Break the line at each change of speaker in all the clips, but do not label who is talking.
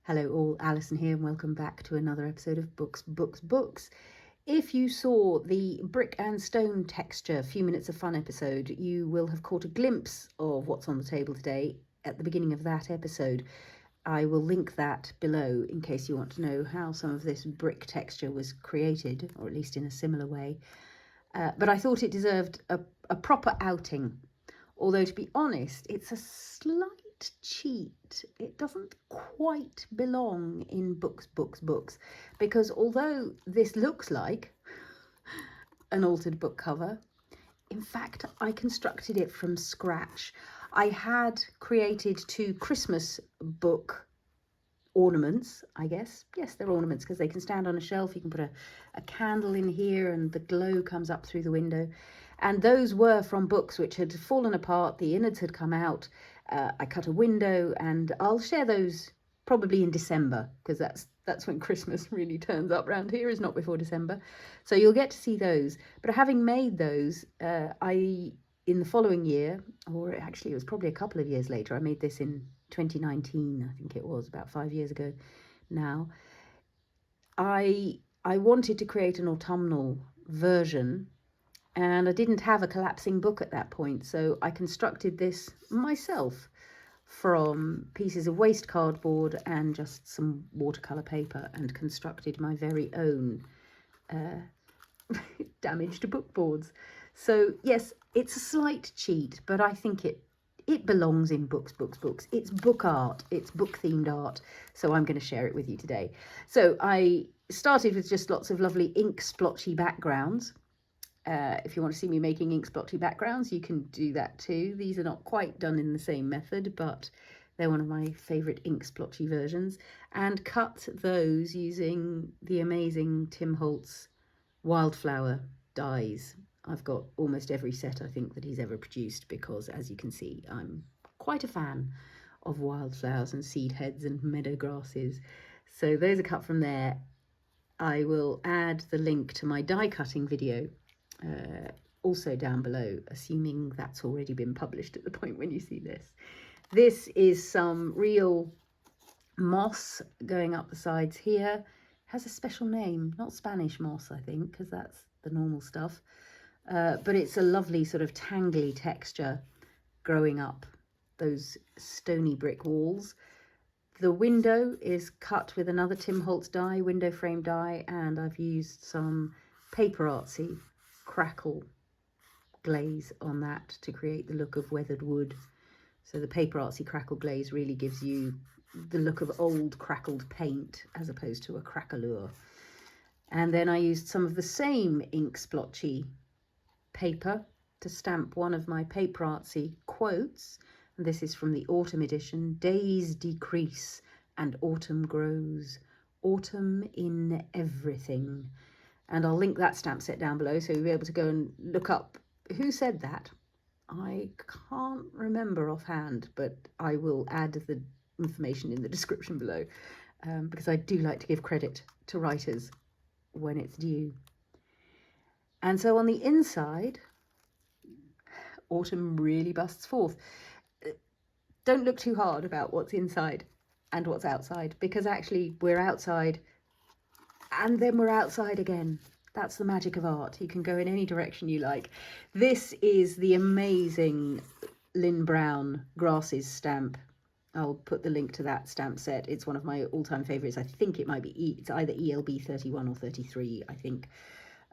Hello all, Alison here and welcome back to another episode of Books. If you saw the brick and stone texture Few Minutes of Fun episode, you will have caught a glimpse of what's on the table today at the beginning of that episode. I will link that below in case you want to know how some of this brick texture was created, or at least in a similar way. But I thought it deserved a proper outing. Although, to be honest, it's a slight cheat. It doesn't quite belong in books, because although this looks like an altered book cover, in fact, I constructed it from scratch. I had created 2 Christmas book ornaments, I guess. Yes, they're ornaments because they can stand on a shelf. You can put a candle in here and the glow comes up through the window. And those were from books which had fallen apart. The innards had come out. I cut a window, and I'll share those probably in December, because that's when Christmas really turns up round here, is not before December. So you'll get to see those. But having made those, in the following year, or actually it was probably a couple of years later, I made this in 2019, I think it was, about 5 years ago now. I wanted to create an autumnal version, and I didn't have a collapsing book at that point, so I constructed this myself from pieces of waste cardboard and just some watercolour paper, and constructed my very own damaged book boards. So yes, it's a slight cheat, but I think it belongs in books. It's book art, it's book themed art, so I'm going to share it with you today. So I started with just lots of lovely ink splotchy backgrounds. If you want to see me making ink splotchy backgrounds, you can do that too. These are not quite done in the same method, but they're one of my favourite ink splotchy versions, and cut those using the amazing Tim Holtz wildflower dies. I've got almost every set I think that he's ever produced, because as you can see, I'm quite a fan of wildflowers and seed heads and meadow grasses. So those are cut from there. I will add the link to my die cutting video also down below, assuming that's already been published at the point when you see this. This is some real moss going up the sides here. It has a special name, not Spanish moss, I think, because that's the normal stuff. But it's a lovely sort of tangly texture growing up those stony brick walls. The window is cut with another Tim Holtz die, window frame die, and I've used some paper artsy crackle glaze on that to create the look of weathered wood. So the paper artsy crackle glaze really gives you the look of old crackled paint as opposed to a crackalure. And then I used some of the same ink splotchy paper to stamp one of my paper artsy quotes. And this is from the autumn edition. Days decrease and autumn grows, autumn in everything. And I'll link that stamp set down below, so you'll be able to go and look up who said that. I can't remember offhand, but I will add the information in the description below, because I do like to give credit to writers when it's due. And so on the inside, autumn really busts forth. Don't look too hard about what's inside and what's outside, because actually we're outside and then we're outside again. That's the magic of art. You can go in any direction you like. This is the amazing Lynn Brown Grasses stamp. I'll put the link to that stamp set. It's one of my all-time favourites. I think it might be, it's either ELB 31 or 33, I think.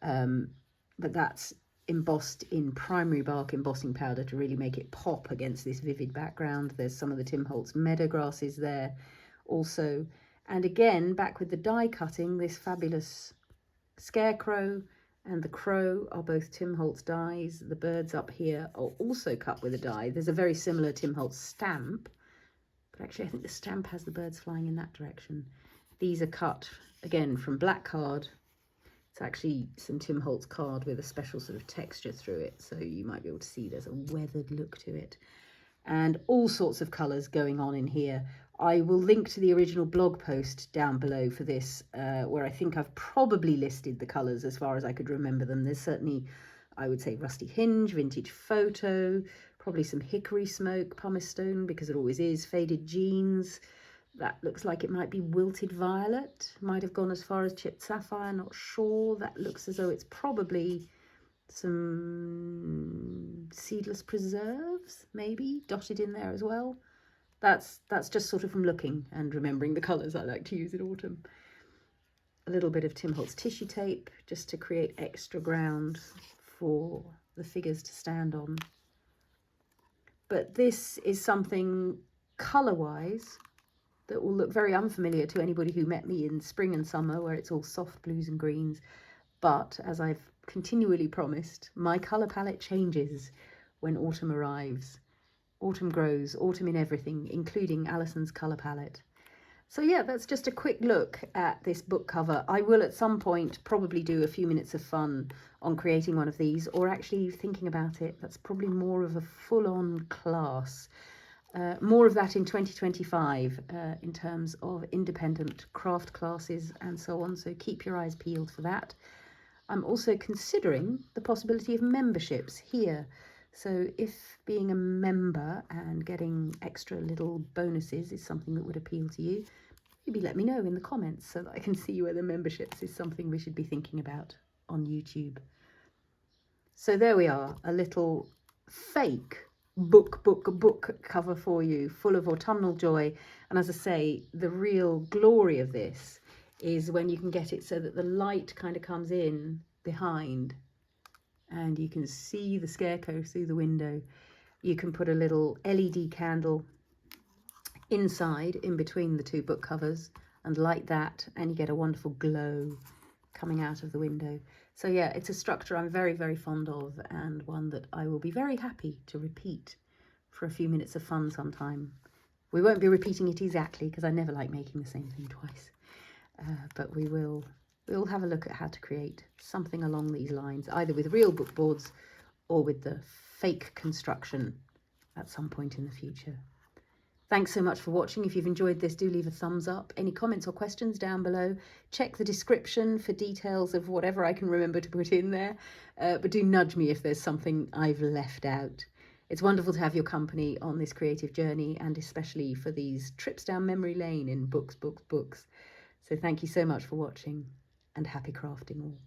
But that's embossed in primary bark embossing powder to really make it pop against this vivid background. There's some of the Tim Holtz meadow grasses there also. And again, back with the die cutting, this fabulous scarecrow and the crow are both Tim Holtz dies. The birds up here are also cut with a die. There's a very similar Tim Holtz stamp, but actually I think the stamp has the birds flying in that direction. These are cut, again, from black card. It's actually some Tim Holtz card with a special sort of texture through it, so you might be able to see there's a weathered look to it. And all sorts of colours going on in here. I will link to the original blog post down below for this, where I think I've probably listed the colours as far as I could remember them. There's certainly, I would say, rusty hinge, vintage photo, probably some hickory smoke, pumice stone, because it always is, faded jeans, That looks like it might be wilted violet. Might have gone as far as chipped sapphire, not sure. That looks as though it's probably some seedless preserves, maybe, dotted in there as well. That's just sort of from looking and remembering the colours I like to use in autumn. A little bit of Tim Holtz tissue tape just to create extra ground for the figures to stand on. But this is something colour-wise that will look very unfamiliar to anybody who met me in spring and summer, where it's all soft blues and greens. But as I've continually promised, my colour palette changes when autumn arrives. Autumn grows, autumn in everything, including Alison's colour palette. So yeah, that's just a quick look at this book cover. I will at some point probably do a few minutes of fun on creating one of these, or actually thinking about it. That's probably more of a full-on class. More of that in 2025 in terms of independent craft classes and so on, so keep your eyes peeled for that. I'm also considering the possibility of memberships here. So if being a member and getting extra little bonuses is something that would appeal to you, maybe let me know in the comments so that I can see whether memberships is something we should be thinking about on YouTube. So there we are, a little fake book cover for you, full of autumnal joy. And as I say, the real glory of this is when you can get it so that the light kind of comes in behind and you can see the scarecrow through the window. You can put a little LED candle inside, in between the two book covers, and light that, and you get a wonderful glow coming out of the window. So yeah, it's a structure I'm very, very fond of, and one that I will be very happy to repeat for a few minutes of fun sometime. We won't be repeating it exactly, because I never like making the same thing twice. But we'll have a look at how to create something along these lines, either with real book boards or with the fake construction at some point in the future. Thanks so much for watching. If you've enjoyed this, do leave a thumbs up. Any comments or questions down below. Check the description for details of whatever I can remember to put in there. But do nudge me if there's something I've left out. It's wonderful to have your company on this creative journey, and especially for these trips down memory lane in books. So thank you so much for watching, and happy crafting all.